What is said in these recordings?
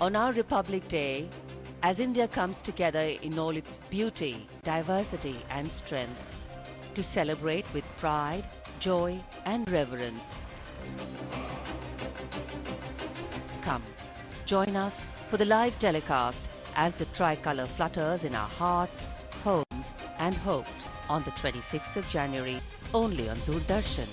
On our Republic Day, as India comes together in all its beauty, diversity and strength to celebrate with pride, joy and reverence. Come, join us for the live telecast as the tricolour flutters in our hearts, homes and hopes on the 26th of January, only on Doordarshan.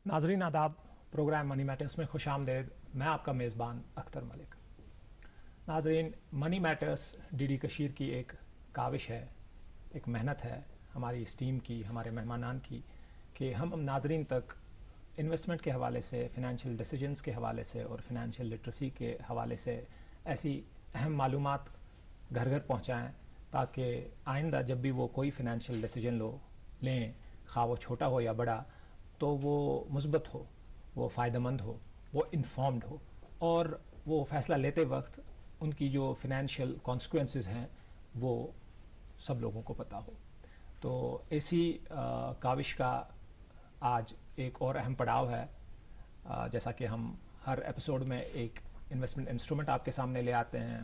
नाजरीन आदाब, programme money matters में खुश आमदेद। मैं आपका मेज़बान अख्तर मलिक। नाजरीन, money matters DD Kashir की एक काविश है, एक मेहनत है हमारी इस टीम की, हमारे मेहमानान की, कि हम नाजरीन तक इन्वेस्टमेंट के हवाले से, फिनेंशियल डिसीजंस के हवाले से और फिनेंशियल लिटरेसी के हवाले से ऐसी अहम मालूमात घर घर पहुँचाएँ ताकि आइंदा जब भी वो कोई फिनेंशियल डिसीजन लें, खा वो छोटा हो या बड़ा, तो वो मुस्बत हो, वो फ़ायदेमंद हो, वो इन्फॉर्म्ड हो और वो फ़ैसला लेते वक्त उनकी जो फिनेंशियल कॉन्सिक्वेंसेस हैं वो सब लोगों को पता हो। तो इसी काविश का आज एक और अहम पड़ाव है। जैसा कि हम हर एपिसोड में एक इन्वेस्टमेंट इंस्ट्रूमेंट आपके सामने ले आते हैं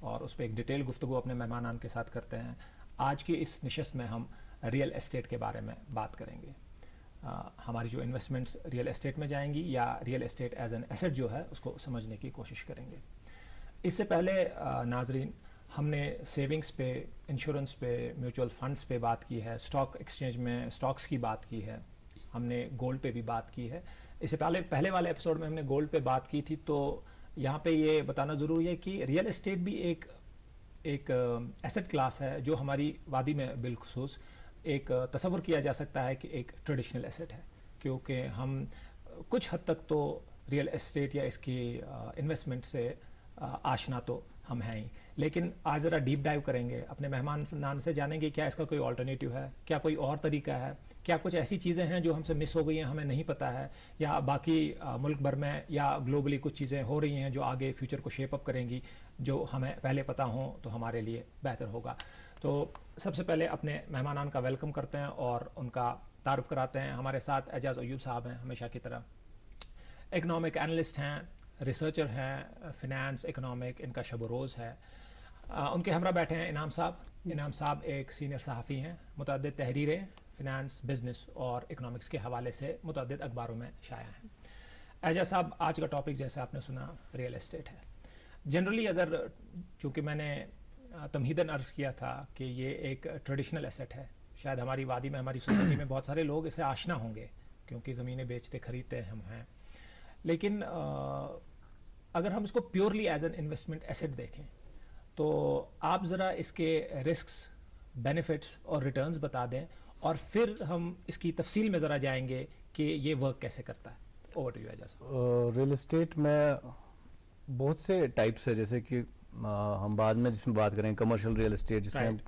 और उस पर एक डिटेल गुफ्तगू अपने मेहमानान के साथ करते हैं, आज की इस नशिस्त में हम रियल एस्टेट के बारे में बात करेंगे। हमारी जो इन्वेस्टमेंट्स रियल एस्टेट में जाएंगी या real estate as an asset जो है उसको समझने की कोशिश करेंगे। इससे पहले नाजरीन, हमने सेविंग्स पे, इंश्योरेंस पे, म्यूचुअल फंड्स पे बात की है, स्टॉक एक्सचेंज में स्टॉक्स की बात की है, हमने गोल्ड पे भी बात की है। इससे पहले वाले एपिसोड में हमने गोल्ड पे बात की थी। तो यहाँ पे ये बताना ज़रूरी है कि रियल एस्टेट भी एक एसेट क्लास है जो हमारी वादी में बिलखुसूस एक तस्वर किया जा सकता है कि एक ट्रेडिशनल एसेट है, क्योंकि हम कुछ हद तक तो रियल एस्टेट या इसकी इन्वेस्टमेंट से आशना तो हम हैं ही। लेकिन आज ज़रा डीप डाइव करेंगे, अपने मेहमान से जानेंगे क्या इसका कोई ऑल्टरनेटिव है, क्या कोई और तरीका है, क्या कुछ ऐसी चीज़ें हैं जो हमसे मिस हो गई हैं, हमें नहीं पता है, या बाकी मुल्क भर में या ग्लोबली कुछ चीज़ें हो रही हैं जो आगे फ्यूचर को शेप अप करेंगी, जो हमें पहले पता हो तो हमारे लिए बेहतर होगा। तो सबसे पहले अपने मेहमानान का वेलकम करते हैं और उनका तारुफ कराते हैं। हमारे साथ एजाज अयूब साहब हैं, हमेशा की तरह इकनॉमिक एनालिस्ट हैं, रिसर्चर हैं, फिनेंस इकनॉमिक इनका शब रोज़ है। उनके हमरा बैठे हैं इनाम साहब। इनाम साहब एक सीनियर सहाफ़ी हैं, मुतअद्दिद तहरीरें फिनेंस, बिजनेस और इकनॉमिक्स के हवाले से मुतअद्दिद अखबारों में शाया हैं। एजाज साहब, आज का टॉपिक जैसे आपने सुना रियल एस्टेट है। जनरली अगर, चूँकि मैंने तमहीदन अर्ज़ किया था कि ये एक ट्रेडिशनल एसेट है, शायद हमारी वादी में, हमारी सोसाइटी में बहुत सारे लोग इससे आशना होंगे क्योंकि ज़मीनें बेचते खरीदते हम हैं। लेकिन अगर हम इसको purely as an investment asset देखें तो आप ज़रा इसके रिस्क्स, बेनिफिट्स और रिटर्न्स बता दें और फिर हम इसकी तफसील में ज़रा जाएंगे कि ये वर्क कैसे करता है। Over to you Ejaz. Real estate में बहुत से टाइप्स है, जैसे कि हम बाद में जिसमें बात करें कमर्शियल रियल एस्टेट जिसमें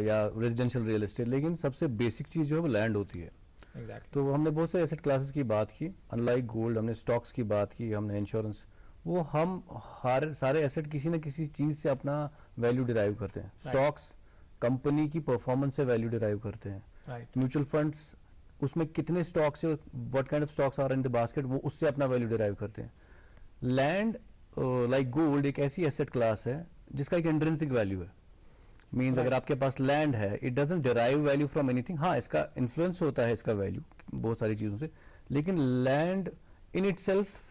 या रेजिडेंशियल रियल एस्टेट, लेकिन सबसे बेसिक चीज़ जो है वो लैंड होती है। एग्जैक्टली। तो हमने बहुत से एसेट क्लासेस की बात की, अनलाइक गोल्ड हमने स्टॉक्स की बात की, हमने इंश्योरेंस, वो हम हर सारे एसेट किसी न किसी चीज से अपना वैल्यू डिराइव करते हैं। स्टॉक्स कंपनी की परफॉर्मेंस से वैल्यू डिराइव करते हैं। राइट। म्यूचुअल फंड्स उसमें कितने स्टॉक्स है, what kind of stocks are in the basket, वो उससे अपना वैल्यू डिराइव करते हैं। लैंड लाइक गोल्ड एक ऐसी एसेट क्लास है जिसका एक इंट्रिंसिक वैल्यू है। मीन्स अगर आपके पास लैंड है, it doesn't derive value from anything. हाँ, इसका इन्फ्लुएंस होता है इसका वैल्यू बहुत सारी चीजों से, लेकिन land in itself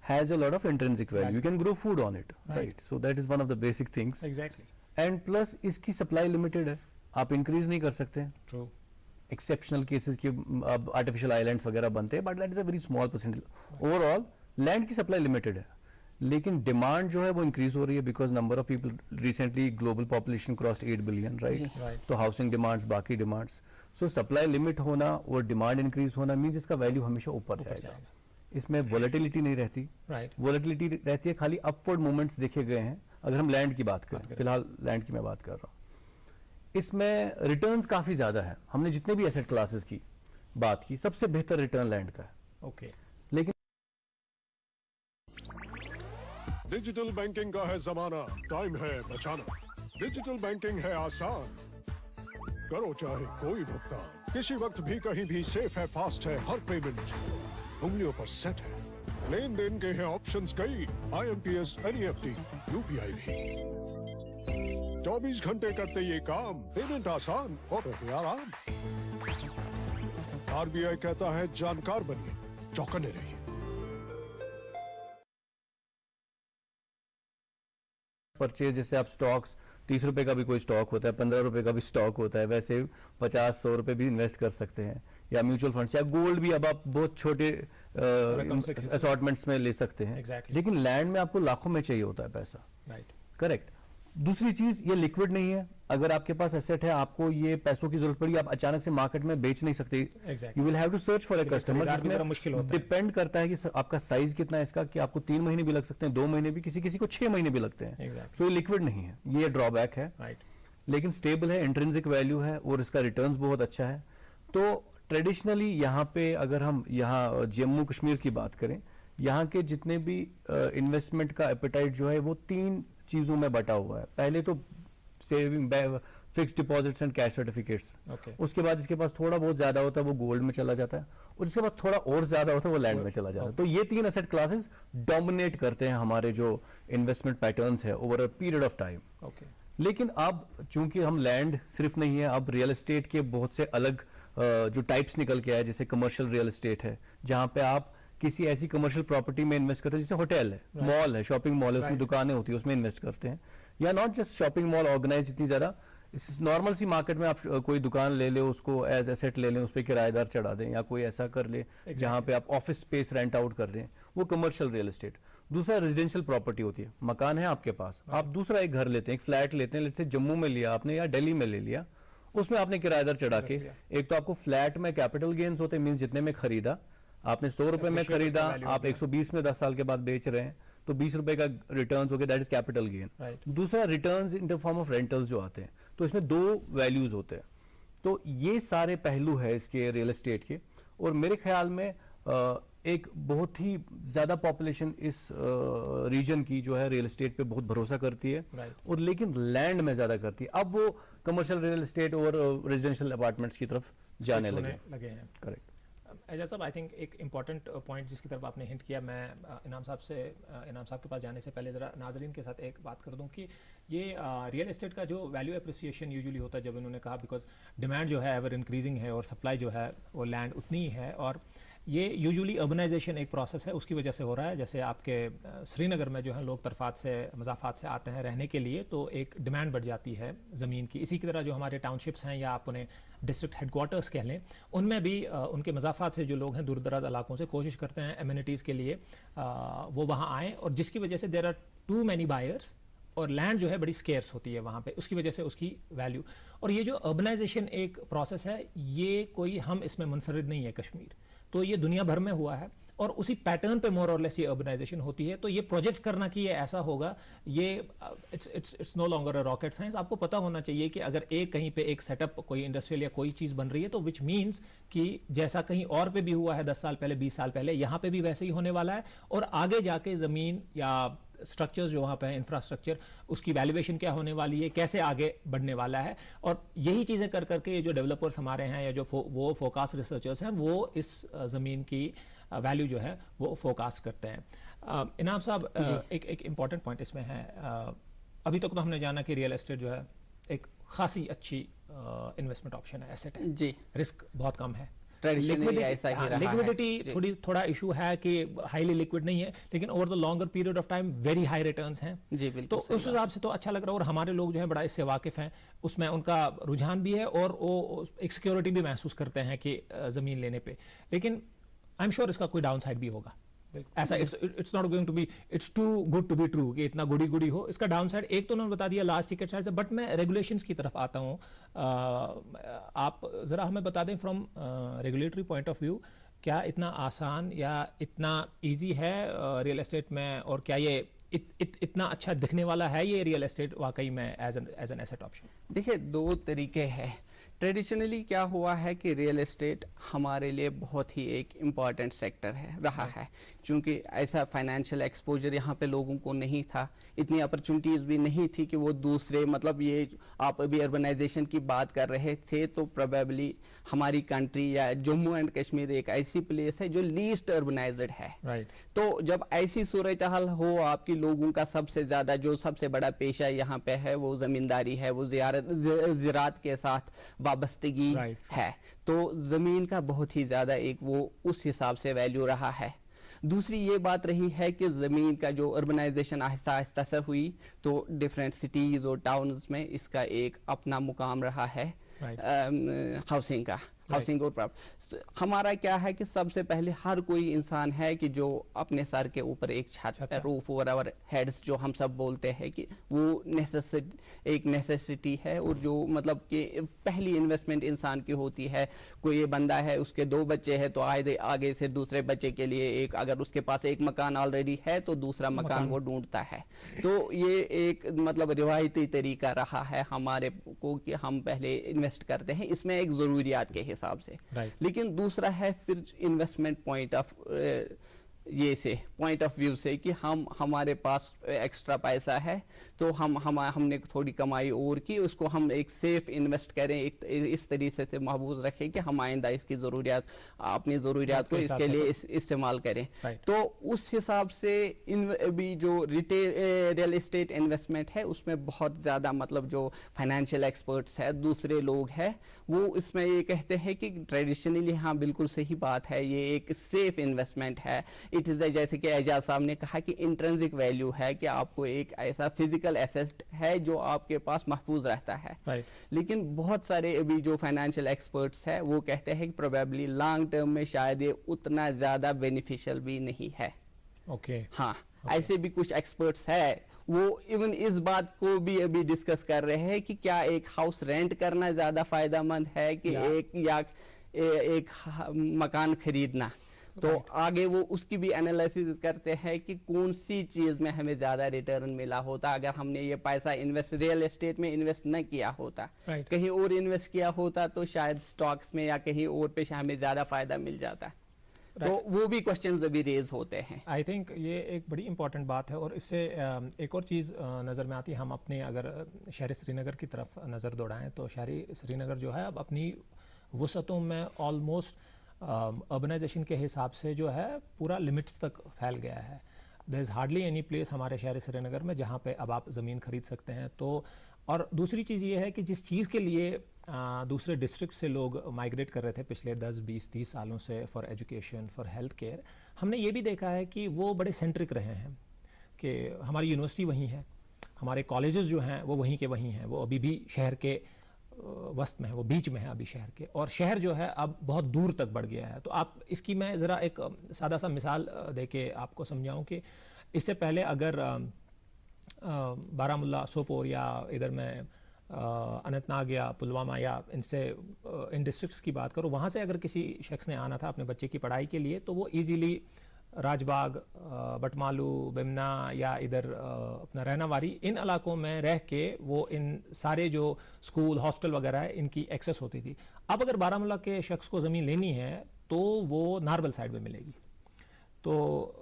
has a lot of intrinsic value. You can grow food on it, right? So that is one of the basic things. Exactly. And plus इसकी supply limited है, आप increase नहीं कर सकते। True. Exceptional cases की अब artificial islands वगैरह बनते हैं, but that is a very small percentage. Overall land की supply limited है, लेकिन डिमांड जो है वो इंक्रीज हो रही है, because number of people, recently global population crossed 8 billion, right? तो हाउसिंग डिमांड्स, बाकी डिमांड्स, सो सप्लाई लिमिट होना और डिमांड इंक्रीज होना मीन्स इसका वैल्यू हमेशा ऊपर जाएगा। इसमें वोलेटिलिटी नहीं रहती, राइट? वोलेटिलिटी रहती है, खाली अपवर्ड मूवमेंट्स देखे गए हैं अगर हम लैंड की बात करें। फिलहाल लैंड की मैं बात कर रहा हूं। इसमें रिटर्न्स काफी ज्यादा है। हमने जितने भी एसेट क्लासेस की बात की, सबसे बेहतर रिटर्न लैंड का है। ओके। लेकिन डिजिटल बैंकिंग का है जमाना, टाइम है बचाना। डिजिटल बैंकिंग है आसान, करो चाहे कोई भुगतान, किसी वक्त भी कहीं भी, सेफ है, फास्ट है, हर पेमेंट उंगलियों पर सेट है। लेन देन के हैं ऑप्शंस कई, IMPS, NEFT, UPI भी। 24 घंटे करते ये काम, पेमेंट आसान और रहे आराम। RBI कहता है जानकार बनिए, चौकन्ने रहिए। परचेज, जैसे आप स्टॉक्स, 30 रुपए का भी कोई स्टॉक होता है, 15 रुपए का भी स्टॉक होता है, वैसे 50-100 रुपए भी इन्वेस्ट कर सकते हैं, या म्यूचुअल फंड्स या गोल्ड भी अब आप बहुत छोटे असॉर्टमेंट्स में ले सकते हैं। exactly. लेकिन लैंड में आपको लाखों में चाहिए होता है पैसा, राइट? करेक्ट। दूसरी चीज, ये लिक्विड नहीं है। अगर आपके पास एसेट है, आपको ये पैसों की जरूरत पड़ी, आप अचानक से मार्केट में बेच नहीं सकते। You will have to search for a customer. मुश्किल होता है, डिपेंड करता है कि आपका साइज कितना है इसका, कि आपको 3 महीने भी लग सकते हैं, 2 महीने भी, किसी किसी को 6 महीने भी लगते हैं। तो ये लिक्विड नहीं है, ये ड्रॉबैक है, राइट? लेकिन स्टेबल है, इंट्रिंसिक वैल्यू है और इसका रिटर्न्स बहुत अच्छा है। तो ट्रेडिशनली यहाँ पे अगर हम यहाँ जम्मू कश्मीर की बात करें, यहाँ के जितने भी इन्वेस्टमेंट का एपेटाइट जो है वो 3 चीजों में बटा हुआ है। पहले तो saving, fixed deposits and cash certificates. उसके बाद जिसके पास थोड़ा बहुत ज्यादा होता है वो गोल्ड में चला जाता है, और उसके बाद थोड़ा और ज्यादा होता है वो लैंड में चला जाता है। तो ये 3 एसेट क्लासेस डोमिनेट करते हैं हमारे जो इन्वेस्टमेंट पैटर्न्स है over a period of time. लेकिन अब चूंकि हम लैंड सिर्फ नहीं है, अब रियल एस्टेट के बहुत से अलग जो टाइप्स निकल के आए, जैसे कमर्शियल रियल एस्टेट है, जहां पे आप किसी ऐसी कमर्शियल प्रॉपर्टी में इन्वेस्ट करते हैं, जैसे होटल है, मॉल है, शॉपिंग मॉल है, उसमें दुकानें होती है, उसमें इन्वेस्ट करते हैं। या not just shopping mall organise इतनी ज्यादा, नॉर्मल सी मार्केट में आप कोई दुकान ले ले, उसको एज एसेट ले लें, उस पर किराएदार चढ़ा दें, या कोई ऐसा कर ले जहां पे आप ऑफिस स्पेस रेंट आउट कर दें, वो कमर्शियल रियल एस्टेट। दूसरा रेजिडेंशियल प्रॉपर्टी होती है, मकान है आपके पास, आप दूसरा एक घर लेते हैं, एक फ्लैट लेते हैं, जैसे जम्मू में लिया आपने या दिल्ली में ले लिया, उसमें आपने किराएदार चढ़ा के, एक तो आपको फ्लैट में कैपिटल गेन्स होते हैं, मींस जितने में खरीदा आपने 100 रुपए में खरीदा, आप 120 में 10 साल के बाद बेच रहे हैं, तो 20 रुपए का रिटर्न्स हो गया, दैट इज कैपिटल गेन। दूसरा returns in the form of rentals जो आते हैं, तो इसमें 2 वैल्यूज होते हैं। तो ये सारे पहलू है इसके रियल एस्टेट के, और मेरे ख्याल में एक बहुत ही ज्यादा पॉपुलेशन इस रीजन की जो है रियल एस्टेट पे बहुत भरोसा करती है, और लेकिन लैंड में ज्यादा करती है। अब वो कमर्शियल रियल एस्टेट और रेजिडेंशियल अपार्टमेंट्स की तरफ जाने लगे हैं। करेक्ट। एजाज साहब, आई थिंक एक इंपॉर्टेंट पॉइंट जिसकी तरफ आपने हिंट किया, मैं इनाम साहब के पास जाने से पहले जरा नाजरीन के साथ एक बात कर दूं कि ये रियल एस्टेट का जो वैल्यू एप्रिसिएशन यूजुअली होता है, जब इन्होंने कहा बिकॉज डिमांड जो है एवर इंक्रीजिंग है और सप्लाई जो है वो लैंड उतनी ही है, और ये यूजुअली अर्बनाइजेशन एक प्रोसेस है, उसकी वजह से हो रहा है। जैसे आपके श्रीनगर में जो है लोग तरफात से, मज़ाफ़ात से आते हैं रहने के लिए, तो एक डिमांड बढ़ जाती है ज़मीन की। इसी की तरह जो हमारे टाउनशिप्स हैं, या आप उन्हें डिस्ट्रिक्ट हेडक्वार्टर्स कह लें, उनमें भी उनके मज़ाफ़ात से जो लोग हैं दूर दराज इलाकों से कोशिश करते हैं एमिनिटीज़ के लिए वो वहाँ आएँ, और जिसकी वजह से there are too many buyers, और लैंड जो है बड़ी स्केर्स होती है वहाँ पे, उसकी वजह से उसकी वैल्यू। और ये जो अर्बनाइजेशन एक प्रोसेस है, ये कोई हम इसमें मुनफरिद नहीं है कश्मीर। तो ये दुनिया भर में हुआ है और उसी पैटर्न पे मोर और लेस ये अर्बनाइजेशन होती है। तो ये प्रोजेक्ट करना कि ये ऐसा होगा, ये it's no longer a rocket science. आपको पता होना चाहिए कि अगर एक कहीं पे एक सेटअप, कोई इंडस्ट्रियल या कोई चीज बन रही है, तो विच मीन्स कि जैसा कहीं और पे भी हुआ है 10 साल पहले, 20 साल पहले, यहां पे भी वैसे ही होने वाला है। और आगे जाके जमीन या स्ट्रक्चर्स जो वहां पे है, इंफ्रास्ट्रक्चर, उसकी वैल्यूएशन क्या होने वाली है, कैसे आगे बढ़ने वाला है, और यही चीजें कर करके ये जो डेवलपर्स हमारे हैं या जो वो फोकास्ट रिसर्चर्स हैं, वो इस जमीन की वैल्यू जो है वो फोकास्ट करते हैं। इनाम साहब, एक इंपॉर्टेंट पॉइंट इसमें है, अभी तक तो हमने जाना कि रियल एस्टेट जो है एक खासी अच्छी इन्वेस्टमेंट ऑप्शन है, एसेट है जी, रिस्क बहुत कम है, लिक्विडिटी थोड़ा इशू है कि हाईली लिक्विड नहीं है, लेकिन over the longer period of time very high returns हैं जी, बिल्कुल। तो उस हिसाब से तो अच्छा लग रहा है, और हमारे लोग जो है बड़ा इससे वाकिफ हैं, उसमें उनका रुझान भी है और वो एक सिक्योरिटी भी महसूस करते हैं कि जमीन लेने पे। लेकिन आई एम श्योर इसका कोई डाउन साइड भी होगा ऐसा, it's not going to be, it's too good to be true कि इतना गुड़ी गुड़ी हो। इसका डाउन साइड एक तो उन्होंने बता दिया लार्ज टिकट साइज है, बट मैं रेगुलेशंस की तरफ आता हूं। आप जरा हमें बता दें from regulatory point of view, क्या इतना आसान या इतना इजी है रियल एस्टेट में, और क्या ये इतना अच्छा दिखने वाला है ये रियल एस्टेट वाकई में एज एन एसेट ऑप्शन? देखिए, दो तरीके हैं। ट्रेडिशनली क्या हुआ है कि रियल एस्टेट हमारे लिए बहुत ही एक इम्पॉर्टेंट सेक्टर है रहा है, क्योंकि ऐसा फाइनेंशियल एक्सपोजर यहाँ पे लोगों को नहीं था, इतनी अपॉर्चुनिटीज भी नहीं थी कि वो दूसरे, मतलब ये आप अभी अर्बनाइजेशन की बात कर रहे थे, तो प्रोबेबली हमारी कंट्री या जम्मू एंड कश्मीर एक ऐसी प्लेस है जो लीस्ट अर्बनाइज्ड है। तो जब ऐसी सूरत हाल हो, आपकी लोगों का सबसे ज्यादा जो सबसे बड़ा पेशा यहाँ पे है वो जमींदारी है, वो ज़राअत के साथ वाबस्तगी है, तो जमीन का बहुत ही ज्यादा एक वो उस हिसाब से वैल्यू रहा है। दूसरी ये बात रही है कि ज़मीन का जो अर्बनाइजेशन आहिस्ता आहिस्ता से हुई, तो डिफरेंट सिटीज़ और टाउन्स में इसका एक अपना मुकाम रहा है हाउसिंग का, हाउसिंग और हमारा क्या है कि सबसे पहले हर कोई इंसान है कि जो अपने सर के ऊपर एक छत, रूफ ओवर आवर हेड्स जो हम सब बोलते हैं कि वो एक नेसेसिटी है, और जो मतलब कि पहली इन्वेस्टमेंट इंसान की होती है। कोई ये बंदा है, उसके 2 बच्चे हैं, तो आगे से दूसरे बच्चे के लिए एक, अगर उसके पास एक मकान ऑलरेडी है तो दूसरा मकान वो ढूंढता है। तो ये एक मतलब रिवायती तरीका रहा है हमारे को कि हम पहले इन्वेस्ट करते हैं, इसमें एक जरूरियात के हिसाब से। लेकिन दूसरा है फिर इन्वेस्टमेंट पॉइंट ऑफ व्यू से कि हमारे पास एक्स्ट्रा पैसा है, तो हमने थोड़ी कमाई और की, उसको हम एक सेफ इन्वेस्ट करें, एक इस तरीके से महफूज रखें कि हम आइंदा इसकी जरूरियात, अपनी जरूरियात को इसके लिए इस्तेमाल करें। तो उस हिसाब से भी जो रियल एस्टेट इन्वेस्टमेंट है उसमें बहुत ज्यादा मतलब जो फाइनेंशियल एक्सपर्ट्स है, दूसरे लोग हैं, वो इसमें ये कहते हैं कि ट्रेडिशनली, हाँ बिल्कुल सही बात है, ये एक सेफ इन्वेस्टमेंट है। इट इज जैसे कि एजाज साहब ने कहा कि इंट्रिंसिक वैल्यू है कि आपको एक ऐसा फिजिकल एसेट है जो आपके पास महफूज रहता है। लेकिन बहुत सारे अभी जो फाइनेंशियल एक्सपर्ट्स है वो कहते हैं कि प्रोबेबली लॉन्ग टर्म में शायद ये उतना ज्यादा बेनिफिशियल भी नहीं है। हाँ, ऐसे भी कुछ एक्सपर्ट्स है, वो इवन इस बात को भी अभी डिस्कस कर रहे हैं कि क्या एक हाउस रेंट करना ज्यादा फायदेमंद है कि एक मकान खरीदना। तो आगे वो उसकी भी एनालिसिस करते हैं कि कौन सी चीज में हमें ज्यादा रिटर्न मिला होता अगर हमने ये पैसा इन्वेस्ट रियल एस्टेट में इन्वेस्ट न किया होता, कहीं और इन्वेस्ट किया होता तो शायद स्टॉक्स में या कहीं और पे हमें ज्यादा फायदा मिल जाता। तो वो भी क्वेश्चंस अभी रेज होते हैं। आई थिंक ये एक बड़ी इंपॉर्टेंट बात है, और इससे एक और चीज़ नज़र में आती है। हम अपने अगर शहर श्रीनगर की तरफ नज़र दौड़ाएं तो शहरी श्रीनगर जो है अब अपनी वसतों में ऑलमोस्ट अर्बनाइजेशन के हिसाब से जो है पूरा लिमिट्स तक फैल गया है। There is hardly any place हमारे शहर श्रीनगर में जहाँ पे अब आप ज़मीन खरीद सकते हैं। तो और दूसरी चीज़ ये है कि जिस चीज़ के लिए दूसरे डिस्ट्रिक्ट से लोग माइग्रेट कर रहे थे पिछले 10, 20, 30 सालों से for education, for health care, हमने ये भी देखा है कि वो बड़े सेंट्रिक रहे हैं कि हमारी यूनिवर्सिटी वहीं है, हमारे कॉलेजेस जो हैं वो वहीं के वहीं हैं, वो अभी भी शहर के वस्त में है, वो बीच में है अभी शहर के, और शहर जो है अब बहुत दूर तक बढ़ गया है। तो आप इसकी मैं ज़रा एक सादा सा मिसाल देके आपको समझाऊं कि इससे पहले अगर बारामुल्ला, सोपोर या इधर में अनंतनाग या पुलवामा या इनसे इन डिस्ट्रिक्ट्स की बात करो, वहाँ से अगर किसी शख्स ने आना था अपने बच्चे की पढ़ाई के लिए, तो वो इजीली राजबाग, बटमालू, बिमना या इधर अपना रहनावारी, इन इलाकों में रह के वो इन सारे जो स्कूल हॉस्टल वगैरह है इनकी एक्सेस होती थी। अब अगर बारामूला के शख्स को ज़मीन लेनी है तो वो नारबल साइड में मिलेगी, तो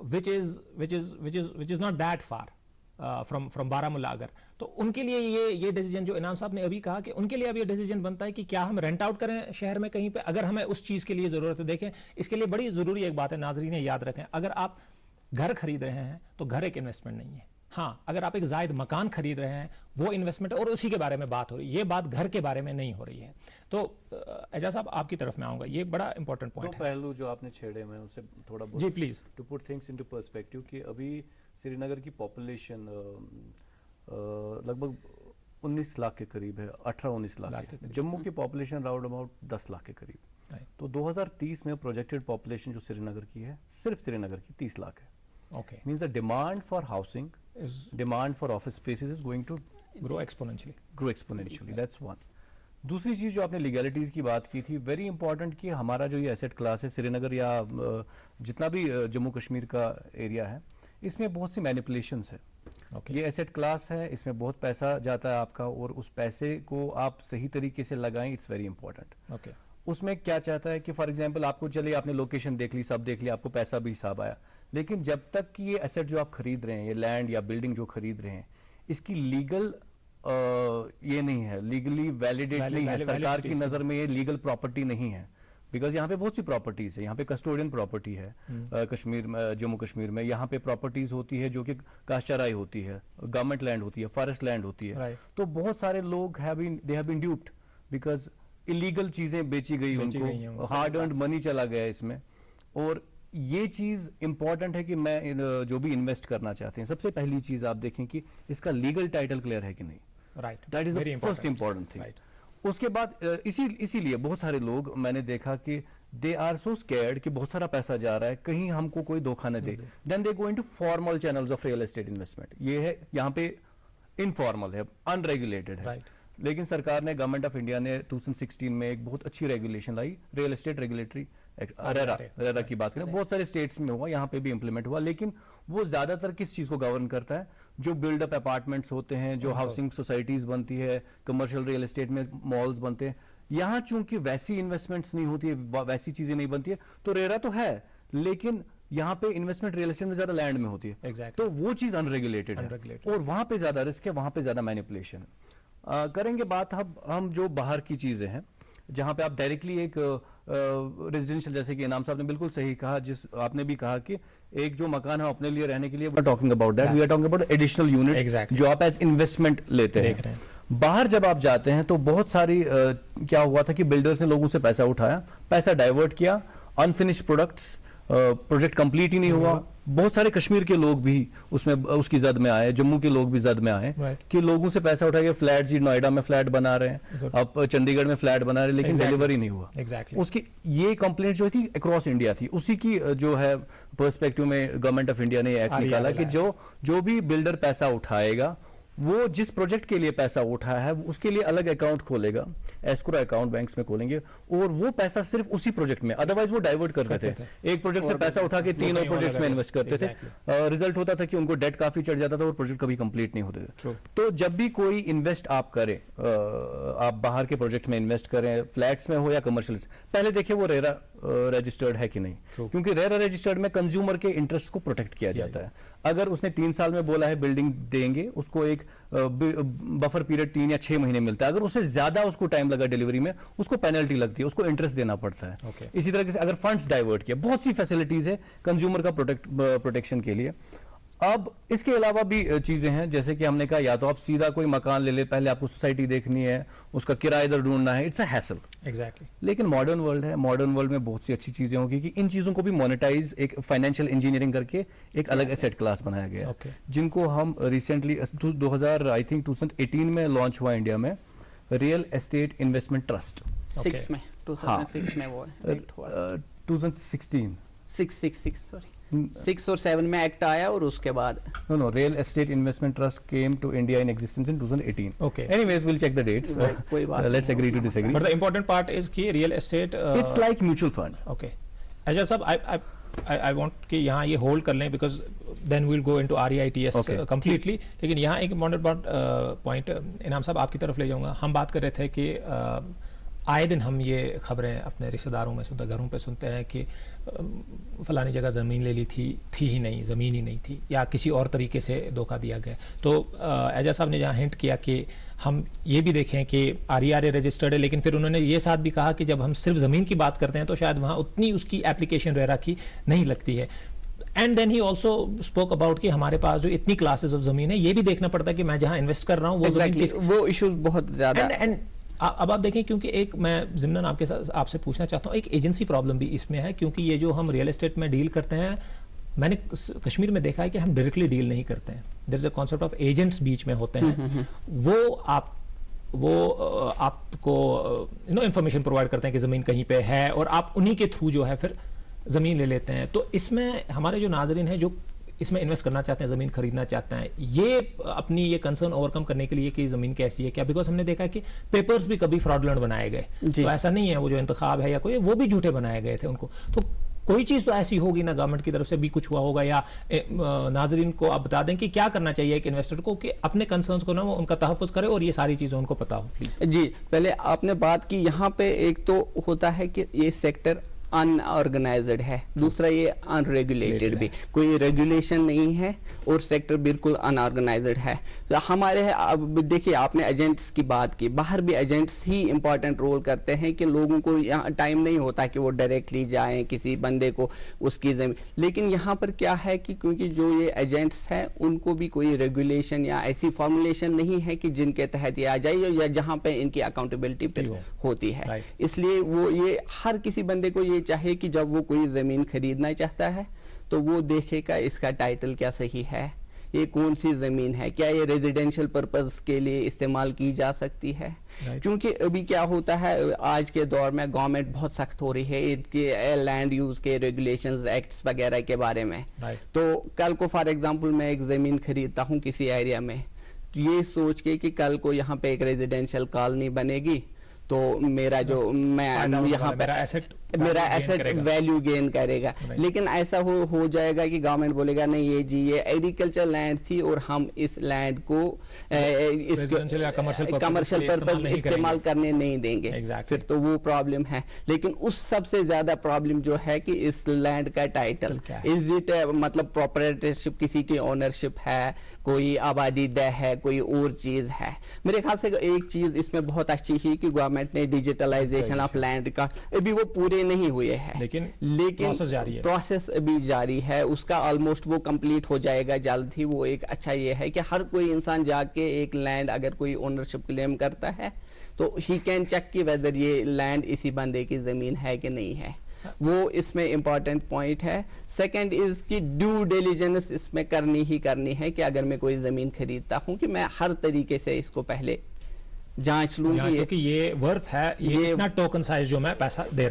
which is not that far from Baramulla. अगर तो उनके लिए ये डिसीजन जो इनाम साहब ने अभी कहा कि उनके लिए अब ये डिसीजन बनता है कि क्या हम रेंट आउट करें शहर में कहीं पे, अगर हमें उस चीज़ के लिए ज़रूरत है। देखें, इसके लिए बड़ी ज़रूरी एक बात है, नाज़रीन याद रखें, अगर आप घर खरीद रहे हैं तो घर एक इन्वेस्टमेंट नहीं है। हाँ, अगर आप एक जायद मकान खरीद रहे हैं वो इन्वेस्टमेंट है, और उसी के बारे में बात हो रही है, ये बात घर के बारे में नहीं हो रही है। तो एजाज साहब आपकी तरफ में आऊंगा, ये बड़ा इंपॉर्टेंट पॉइंट है। पहलू जो आपने छेड़े में उसे थोड़ा बहुत जी please, to put things into perspective, कि अभी श्रीनगर की पॉपुलेशन लगभग 19 लाख के करीब है, 18-19 लाख है। जम्मू की पॉपुलेशन राउंड अबाउट 10 लाख के करीब। तो 2030 में प्रोजेक्टेड पॉपुलेशन जो श्रीनगर की है, सिर्फ श्रीनगर की 30 लाख है। Okay. Means the demand for housing, demand for office spaces is going to grow exponentially. That's one. दूसरी चीज जो आपने लीगैलिटीज की बात की थी, वेरी इंपॉर्टेंट, कि हमारा जो ये एसेट क्लास है श्रीनगर या जितना भी जम्मू कश्मीर का एरिया है, इसमें बहुत सी मैनिपुलेशंस है। Okay. ये एसेट क्लास है, इसमें बहुत पैसा जाता है आपका, और उस पैसे को आप सही तरीके से लगाएं, इट्स वेरी इंपॉर्टेंट। Okay. उसमें क्या चाहता है कि फॉर एग्जाम्पल आपको, चलिए आपने लोकेशन देख ली, सब देख लिया, आपको पैसा भी हिसाब आया, लेकिन जब तक कि ये एसेट जो आप खरीद रहे हैं, ये लैंड या बिल्डिंग जो खरीद रहे हैं, इसकी लीगल ये नहीं है, लीगली वैलिडेट नहीं है, सरकार की नजर में ये लीगल प्रॉपर्टी नहीं है। बिकॉज यहाँ पे बहुत सी प्रॉपर्टीज है, यहाँ पे कस्टोडियन प्रॉपर्टी है कश्मीर में, जम्मू कश्मीर में यहाँ पे प्रॉपर्टीज होती है जो कि काश्तराई होती है, गवर्नमेंट लैंड होती है, फॉरेस्ट लैंड होती है। तो बहुत सारे लोग they have been duped because illegal चीजें बेची गई उनको, हार्ड अर्न्ड मनी चला गया इसमें। और ये चीज इंपॉर्टेंट है कि मैं जो भी इन्वेस्ट करना चाहते हैं, सबसे पहली चीज आप देखें कि इसका लीगल टाइटल क्लियर है कि नहीं। Right, that is the first important thing. उसके बाद इसीलिए बहुत सारे लोग मैंने देखा कि दे आर सो स्कैर्ड कि बहुत सारा पैसा जा रहा है, कहीं हमको कोई धोखा न दे, then they go into formal channels of real estate investment. ये है यहाँ पे इनफॉर्मल है, अनरेगुलेटेड है। लेकिन सरकार ने, गवर्नमेंट ऑफ इंडिया ने 2016 में एक बहुत अच्छी रेगुलेशन लाई, रियल एस्टेट रेगुलेटरी रेरा की बात करें, बहुत सारे स्टेट्स में हुआ, यहाँ पे भी इंप्लीमेंट हुआ। लेकिन वो ज्यादातर किस चीज को गवर्न करता है? जो बिल्डअप अपार्टमेंट्स होते हैं, जो हाउसिंग सोसाइटीज बनती है, कमर्शियल रियल एस्टेट में मॉल्स बनते हैं, यहाँ चूंकि वैसी इन्वेस्टमेंट्स नहीं होती है, वैसी चीजें नहीं बनती है, तो रेरा तो है, लेकिन यहाँ पे इन्वेस्टमेंट रियल एस्टेट में ज्यादा लैंड में होती है। exactly. तो वो चीज अनरेगुलेटेड है, और वहां पे ज्यादा रिस्क है, वहां पे ज्यादा मैनिपुलेशन है। करेंगे बात हम जो बाहर की चीजें हैं, जहां पे आप डायरेक्टली एक रेजिडेंशियल, जैसे कि इनाम साहब ने बिल्कुल सही कहा, जिस आपने भी कहा कि एक जो मकान है अपने लिए रहने के लिए, we are talking about that, we are talking about additional unit जो आप एज इन्वेस्टमेंट लेते हैं। बाहर जब आप जाते हैं तो बहुत सारी क्या हुआ था कि बिल्डर्स ने लोगों से पैसा उठाया, पैसा डाइवर्ट किया, अनफिनिश्ड प्रोडक्ट्स, प्रोजेक्ट कंप्लीट ही नहीं हुआ। बहुत सारे कश्मीर के लोग भी उसमें उसकी जद में आए, जम्मू के लोग भी जद में आए कि लोगों से पैसा उठा के फ्लैट, जी नोएडा में फ्लैट बना रहे हैं, अब चंडीगढ़ में फ्लैट बना रहे हैं, लेकिन डिलीवरी नहीं हुआ। उसकी ये कंप्लेंट जो थी अक्रॉस इंडिया थी, उसी की जो है पर्सपेक्टिव में गवर्नमेंट ऑफ इंडिया ने एक्ट निकाला कि जो भी बिल्डर पैसा उठाएगा, वो जिस प्रोजेक्ट के लिए पैसा उठाया है उसके लिए अलग अकाउंट खोलेगा, एस्क्रो अकाउंट बैंक्स में खोलेंगे, और वो पैसा सिर्फ उसी प्रोजेक्ट में, अदरवाइज वो डाइवर्ट करते थे। एक प्रोजेक्ट से पैसा उठा के 3 और प्रोजेक्ट्स में इन्वेस्ट करते थे। रिजल्ट होता था कि उनको डेट काफी चढ़ जाता था और प्रोजेक्ट कभी कंप्लीट नहीं होते थे। तो जब भी कोई इन्वेस्ट आप करें, आप बाहर के प्रोजेक्ट में इन्वेस्ट करें, फ्लैट्स में हो या कमर्शियल, पहले देखिए वो रेरा रजिस्टर्ड है कि नहीं, क्योंकि रेरा रजिस्टर्ड में कंज्यूमर के इंटरेस्ट को प्रोटेक्ट किया जाता है। अगर उसने 3 साल में बोला है बिल्डिंग देंगे, उसको एक बफर पीरियड 3 या 6 महीने मिलता है। अगर उससे ज्यादा उसको टाइम लगा डिलीवरी में, उसको पेनल्टी लगती है, उसको इंटरेस्ट देना पड़ता है। इसी तरह से अगर फंड्स डाइवर्ट किया, बहुत सी फैसिलिटीज है कंज्यूमर का प्रोटेक्शन के लिए। अब इसके अलावा भी चीजें हैं, जैसे कि हमने कहा, या तो आप सीधा कोई मकान ले ले, पहले आपको सोसाइटी देखनी है, उसका किराया इधर ढूंढना है, इट्स अ हैसल। एग्जैक्टली। लेकिन मॉडर्न वर्ल्ड है, मॉडर्न वर्ल्ड में बहुत सी अच्छी चीजें होगी कि इन चीजों को भी मोनेटाइज, एक फाइनेंशियल इंजीनियरिंग करके एक अलग एसेट क्लास बनाया गया, जिनको हम रिसेंटली 2018 में लॉन्च हुआ इंडिया में, रियल एस्टेट इन्वेस्टमेंट ट्रस्ट। 2006 में वो 2016 666 सॉरी 6 और 7 में एक्ट आया और उसके बाद No, Real Estate Investment Trust came to India in existence in 2018. Okay. Anyways, we'll check the dates. कोई बात Let's नहीं, agree to disagree. But the important part is कि real estate It's like mutual fund. okay. Ajay साहब, I want कि यहाँ ये hold कर लें because then we'll go into REITs Okay. completely. लेकिन यहाँ एक important point इनाम साहब आपकी तरफ ले जाऊंगा. हम बात कर रहे थे कि आए दिन हम ये खबरें अपने रिश्तेदारों में सुनते, घरों पे सुनते हैं कि फलानी जगह ज़मीन ले ली थी ही नहीं, ज़मीन ही नहीं थी, या किसी और तरीके से धोखा दिया गया. तो एजाज साहब ने जहाँ हिंट किया कि हम ये भी देखें कि RERA रजिस्टर्ड है, लेकिन फिर उन्होंने ये साथ भी कहा कि जब हम सिर्फ ज़मीन की बात करते हैं तो शायद वहाँ उतनी उसकी एप्लीकेशन रेरा की नहीं लगती है. And then he also spoke about कि हमारे पास जो इतनी क्लासेस ऑफ ज़मीन है, ये भी देखना पड़ता है कि मैं जहाँ इन्वेस्ट कर रहा हूँ वो ज़मीन वो इश्यूज बहुत ज्यादा. एंड अब आप देखें, क्योंकि एक मैं ज़िम्नन आपसे पूछना चाहता हूँ, एक एजेंसी प्रॉब्लम भी इसमें है, क्योंकि ये जो हम रियल एस्टेट में डील करते हैं, मैंने कश्मीर में देखा है कि हम डायरेक्टली डील नहीं करते हैं. There is a concept of agents बीच में होते हैं. वो आपको इंफॉर्मेशन प्रोवाइड करते हैं कि ज़मीन कहीं पे है, और आप उन्हीं के थ्रू जो है फिर ज़मीन ले लेते हैं. तो इसमें हमारे जो नाज़रीन हैं जो इसमें इन्वेस्ट करना चाहते हैं, ज़मीन खरीदना चाहते हैं, ये अपनी ये कंसर्न ओवरकम करने के लिए कि ज़मीन कैसी है क्या, बिकॉज हमने देखा कि पेपर्स भी कभी फ्रॉडलेंट बनाए गए. तो ऐसा नहीं है वो जो इंतखाब है या कोई, वो भी झूठे बनाए गए थे उनको. तो कोई चीज़ तो ऐसी होगी ना, गवर्नमेंट की तरफ से भी कुछ हुआ होगा, या नाजरीन को आप बता दें कि क्या करना चाहिए एक इन्वेस्टर को कि अपने कंसर्न्स को ना वो उनका तहफ़्फ़ुज़ करे और ये सारी चीज़ें उनको पता हो. प्लीज जी, पहले आपने बात की, यहाँ पे एक तो होता है कि ये सेक्टर अनऑर्गेनाइज्ड है, दूसरा ये अनरेगुलेटेड भी, कोई रेगुलेशन नहीं है और सेक्टर बिल्कुल अनऑर्गेनाइज्ड है. तो हमारे अब देखिए, आपने एजेंट्स की बात की, बाहर भी एजेंट्स ही इंपॉर्टेंट रोल करते हैं कि लोगों को यहाँ टाइम नहीं होता कि वो डायरेक्टली जाएं किसी बंदे को उसकी जमीन. लेकिन यहाँ पर क्या है कि क्योंकि जो ये एजेंट्स हैं उनको भी कोई रेगुलेशन या ऐसी फॉर्मुलेशन नहीं है कि जिनके तहत ये आ जाए या जहाँ पे इनकी अकाउंटेबिलिटी होती है. इसलिए वो ये हर किसी बंदे को ये चाहे कि जब वो कोई जमीन खरीदना चाहता है तो वो देखेगा इसका टाइटल क्या सही है, ये कौन सी जमीन है, क्या ये रेजिडेंशियल पर्पस के लिए इस्तेमाल की जा सकती है. क्योंकि अभी क्या होता है, आज के दौर में गवर्नमेंट बहुत सख्त हो रही है इसके लैंड यूज के रेगुलेशंस, एक्ट्स वगैरह के बारे में. तो कल को फॉर एग्जांपल मैं एक जमीन खरीदता हूं किसी एरिया में, तो ये सोच के कि कल को यहाँ पे एक रेजिडेंशियल कॉलोनी बनेगी तो मेरा जो मैं यहाँ पे मेरा एसेट वैल्यू गेन करेगा. लेकिन ऐसा हो जाएगा कि गवर्नमेंट बोलेगा नहीं ये जी ये एग्रीकल्चर लैंड थी और हम इस लैंड को कमर्शियल पर्पज इस्तेमाल करने नहीं देंगे. फिर तो वो प्रॉब्लम है. लेकिन उस सबसे ज्यादा प्रॉब्लम जो है कि इस लैंड का टाइटल, इज इट मतलब प्रॉपर्टीशिप, किसी की ओनरशिप है, कोई आबादी दह है, कोई और चीज है. मेरे ख्याल से एक चीज इसमें बहुत अच्छी ही कि गवर्नमेंट ने डिजिटलाइजेशन ऑफ लैंड का, अभी वो पूरे नहीं हुए हैं लेकिन प्रोसेस अभी जारी है, उसका ऑलमोस्ट वो कंप्लीट हो जाएगा जल्द ही. वो एक अच्छा ये है कि हर कोई इंसान जाके एक लैंड अगर कोई ओनरशिप क्लेम करता है तो ही कैन चेक कि वेदर ये लैंड इसी बंदे की जमीन है कि नहीं है. वो इसमें इंपॉर्टेंट पॉइंट है. सेकंड इज कि ड्यू डिलिजेंस इसमें करनी ही करनी है कि अगर मैं कोई जमीन खरीदता हूं कि मैं हर तरीके से इसको पहले जांच लूंगी कि ये वर्थ है, ये इतना टोकन साइज जो मैं पैसा दे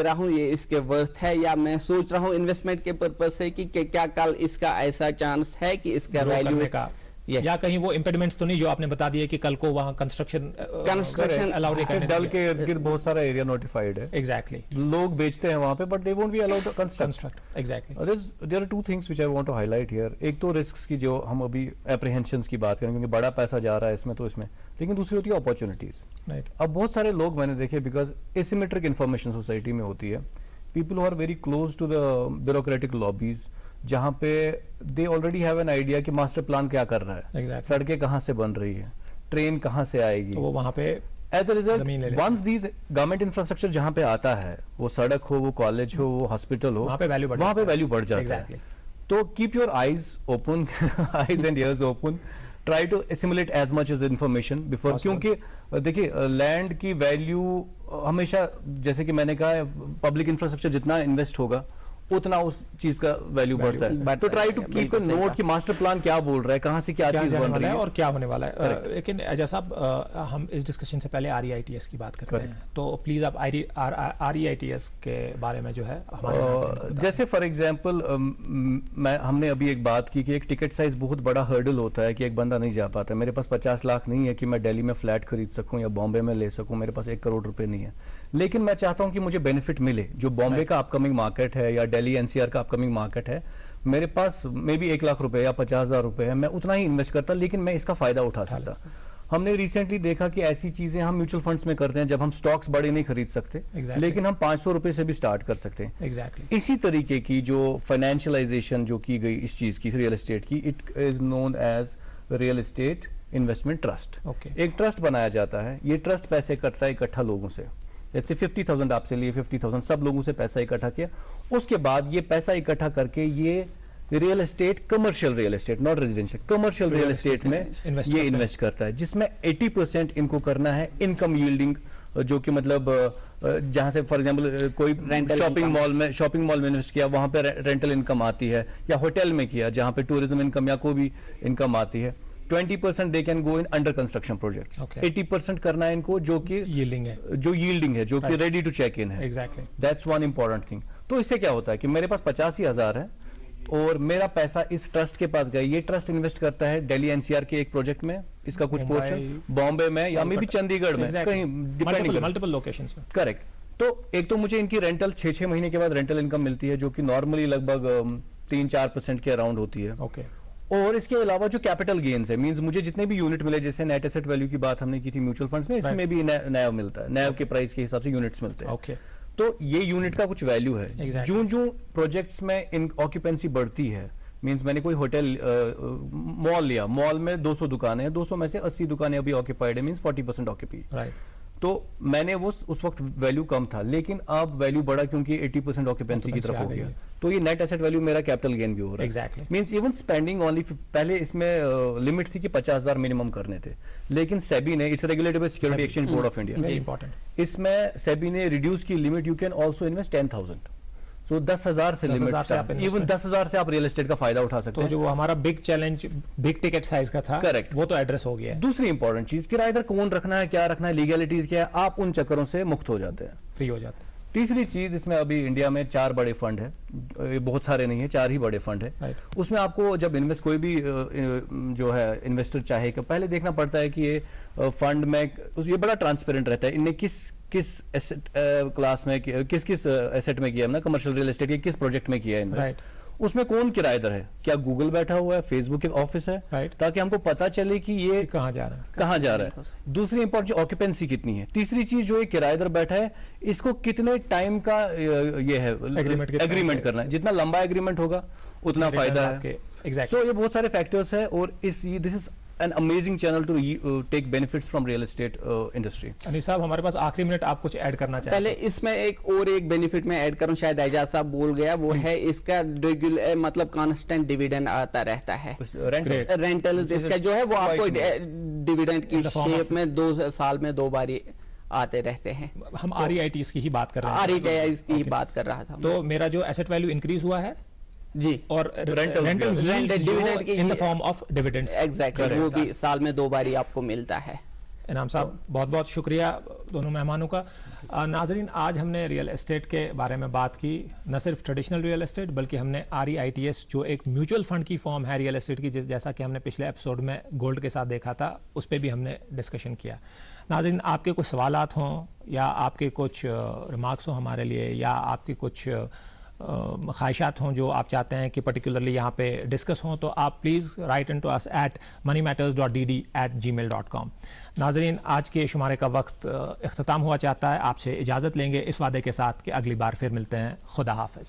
रहा हूं ये इसके वर्थ है, या मैं सोच रहा हूं इन्वेस्टमेंट के पर्पज से कि क्या कल इसका ऐसा चांस है कि इसका वैल्यू का या कहीं वो इम्पेडिमेंट्स तो नहीं जो आपने बता दिया कि कल को वहां कंस्ट्रक्शन अलाउड नहीं करने. डल के इर्द गिर्द बहुत सारा एरिया नोटिफाइड है. एग्जैक्टली. लोग बेचते हैं वहां पे but they won't be allowed to construct. Exactly. There are two things which I want to highlight here. एक तो रिस्क्स की जो हम अभी एप्रीहेंशंस की बात करें क्योंकि बड़ा पैसा जा रहा है इसमें, तो इसमें, लेकिन दूसरी होती है अपॉर्चुनिटीज. अब बहुत सारे लोग मैंने देखे, बिकॉज एसिमेट्रिक इंफॉर्मेशन सोसाइटी में होती है, people who are very close to the bureaucratic lobbies, जहां पे they already have an idea कि मास्टर प्लान क्या कर रहा है, सड़कें कहां से बन रही है, ट्रेन कहां से आएगी, तो वो वहां पे as a result once these government infrastructure जहां पे आता है, वो सड़क हो, वो कॉलेज हो, वो हॉस्पिटल हो, वहां पे वैल्यू बढ़ जाता है. तो keep your eyes open, eyes and ears open, try to assimilate as much as information before. क्योंकि देखिए लैंड की वैल्यू हमेशा, जैसे कि मैंने कहा, पब्लिक इंफ्रास्ट्रक्चर जितना इन्वेस्ट होगा उतना उस चीज का वैल्यू बढ़ता है। तो try to keep a note कि मास्टर प्लान क्या बोल रहा है, कहां से क्या चीज बन रही है और क्या होने वाला है। लेकिन एजाज साहब, हम इस डिस्कशन से पहले REITs की बात करते हैं, तो प्लीज आप REITs के बारे में जो है हमारे जैसे फॉर एग्जांपल हमने अभी एक बात की कि एक टिकट साइज बहुत बड़ा हर्डल होता है कि एक बंदा नहीं जा पाता। मेरे पास 50 लाख नहीं है कि मैं दिल्ली में फ्लैट खरीद सकूं या बॉम्बे में ले सकूं, मेरे पास 1 करोड़ रुपए नहीं है, लेकिन मैं चाहता हूं कि मुझे बेनिफिट मिले। जो बॉम्बे का अपकमिंग मार्केट है या दिल्ली NCR का अपकमिंग मार्केट है, मेरे पास मे बी 1 लाख रुपए या 50,000 रुपए है, मैं उतना ही इन्वेस्ट करता, लेकिन मैं इसका फायदा उठा सकता। हमने रिसेंटली देखा कि ऐसी चीजें हम म्यूचुअल फंड्स में करते हैं जब हम स्टॉक्स बड़े नहीं खरीद सकते, लेकिन हम 500 रुपए से भी स्टार्ट कर सकते हैं। इसी तरीके की जो फाइनेंशियलाइजेशन जो की गई इस चीज की, रियल एस्टेट की, it is known as real estate investment trust. एक ट्रस्ट बनाया जाता है, ये ट्रस्ट पैसे करता है इकट्ठा लोगों से। जैसे 50,000 आपसे लिए, 50,000 सब लोगों से पैसा इकट्ठा किया, उसके बाद ये पैसा इकट्ठा करके ये real estate, commercial real estate, not residential, commercial real estate में ये इन्वेस्ट करता है, जिसमें 80% इनको करना है इनकम यील्डिंग, जो कि मतलब जहां से फॉर एग्जांपल कोई शॉपिंग मॉल में इन्वेस्ट किया, वहां पे रेंटल इनकम आती है, या होटल में किया जहां पे टूरिज्म इनकम या कोई भी इनकम आती है। 20% they can go in under construction project, 80% करना है इनको जो कि यील्डिंग है, जो कि रेडी टू चेक इन है। Exactly, that's one important thing. तो इससे क्या होता है कि मेरे पास 85,000 है और मेरा पैसा इस ट्रस्ट के पास गया, ये ट्रस्ट इन्वेस्ट करता है दिल्ली NCR के एक प्रोजेक्ट में, इसका कुछ पोर्शन बॉम्बे में या मे भी चंडीगढ़ में, कहीं मल्टीपल लोकेशंस में। करेक्ट। तो एक तो मुझे इनकी रेंटल 6-6 महीने के बाद रेंटल इनकम मिलती है, जो कि नॉर्मली लगभग 3-4% के अराउंड होती है। और इसके अलावा जो कैपिटल गेन्स है, मींस मुझे जितने भी यूनिट मिले, जैसे नेट एसेट वैल्यू की बात हमने की थी म्यूचुअल फंड्स में, इसमें भी नैव मिलता है, नैव के प्राइस के हिसाब से यूनिट्स मिलते हैं। तो ये यूनिट का कुछ वैल्यू है। जो प्रोजेक्ट्स में इन ऑक्यूपेंसी बढ़ती है, मींस मैंने कोई होटल मॉल लिया, मॉल में 200 दुकानें हैं, 200 में से 80 दुकानें अभी ऑक्यूपाइड है, मींस 40% ऑक्यूपी। तो मैंने वो उस वक्त वैल्यू कम था, लेकिन अब वैल्यू बढ़ा क्योंकि 80% ऑक्यूपेंसी की तरफ हो गया, तो ये नेट एसेट वैल्यू मेरा कैपिटल गेन भी हो रहा है। Exactly, means even spending only, पहले इसमें लिमिट थी कि 50,000 मिनिमम करने थे, लेकिन सेबी ने, it's regulated by security exchange board of India, very important, इसमें सेबी ने रिड्यूस की limit, you can also invest 10,000, तो 10,000 से लिमिट, इवन 10,000 से आप रियल एस्टेट का फायदा उठा सकते हैं। तो जो हमारा big challenge big ticket size का था, करेक्ट, वो तो एड्रेस हो गया है। दूसरी इंपॉर्टेंट चीज, किराएदार कौन रखना है, क्या रखना है, लीगैलिटीज क्या है, आप उन चक्करों से मुक्त हो जाते हैं, फ्री हो जाते हैं। तीसरी चीज, इसमें अभी इंडिया में 4 बड़े फंड है, बहुत सारे नहीं है, 4 ही बड़े फंड है। उसमें आपको जब इन्वेस्ट, कोई भी जो है इन्वेस्टर चाहे, पहले देखना पड़ता है कि ये फंड में, ये बड़ा ट्रांसपेरेंट रहता है, इनने किस एसेट क्लास में, किस एसेट में किया है ना, कमर्शियल रियल एस्टेट के किस प्रोजेक्ट में किया है, उसमें कौन किराएदार है, क्या गूगल बैठा हुआ है, फेसबुक के ऑफिस है, ताकि हमको पता चले कि ये कहाँ जा रहा है, दूसरी इंपॉर्टेंट ऑक्यूपेंसी कितनी है। तीसरी चीज, जो एक किराएदार बैठा है, इसको कितने टाइम का ये है एग्रीमेंट करना है, जितना लंबा एग्रीमेंट होगा उतना फायदा है। तो ये बहुत सारे फैक्टर्स है, और this is an amazing channel to take benefits from real estate industry। Anees साहब, हमारे पास आखिरी मिनट, आप कुछ ऐड करना चाहते हैं? पहले इसमें एक बेनिफिट मैं ऐड करूं, शायद एजाज साहब बोल गया, वो है इसका रेगुलर, मतलब कांस्टेंट डिविडेंड आता रहता है, रेंटल इसका जो है वो आपको डिविडेंड की शेप में 2 साल में 2 बार आते रहते हैं। हम REITs की ही बात कर रहे हैं, REITs की ही बात कर रहा था। तो मेरा जो एसेट वैल्यू इंक्रीज हुआ है जी, और rental dividend in the form of dividends, exactly, वो भी साल में 2 बार ही आपको मिलता है। इनाम साहब, बहुत बहुत शुक्रिया दोनों मेहमानों का। नाजरीन, आज हमने रियल एस्टेट के बारे में बात की, न सिर्फ ट्रेडिशनल रियल एस्टेट, बल्कि हमने REITs जो एक म्यूचुअल फंड की फॉर्म है रियल एस्टेट की, जैसा कि हमने पिछले एपिसोड में गोल्ड के साथ देखा था, उस पर भी हमने डिस्कशन किया। नाजरीन, आपके कुछ सवालात हों या आपके कुछ रिमार्क्स हों हमारे लिए, या आपके कुछ ख्वाहिशात हों जो आप चाहते हैं कि पर्टिकुलरली यहाँ पे डिस्कस हों, तो आप please write in to us at moneymatters.dd@gmail.com। नाजरीन, आज के शुमारे का वक्त इख्तिताम हुआ चाहता है, आपसे इजाज़त लेंगे इस वादे के साथ कि अगली बार फिर मिलते हैं। खुदा हाफिज़।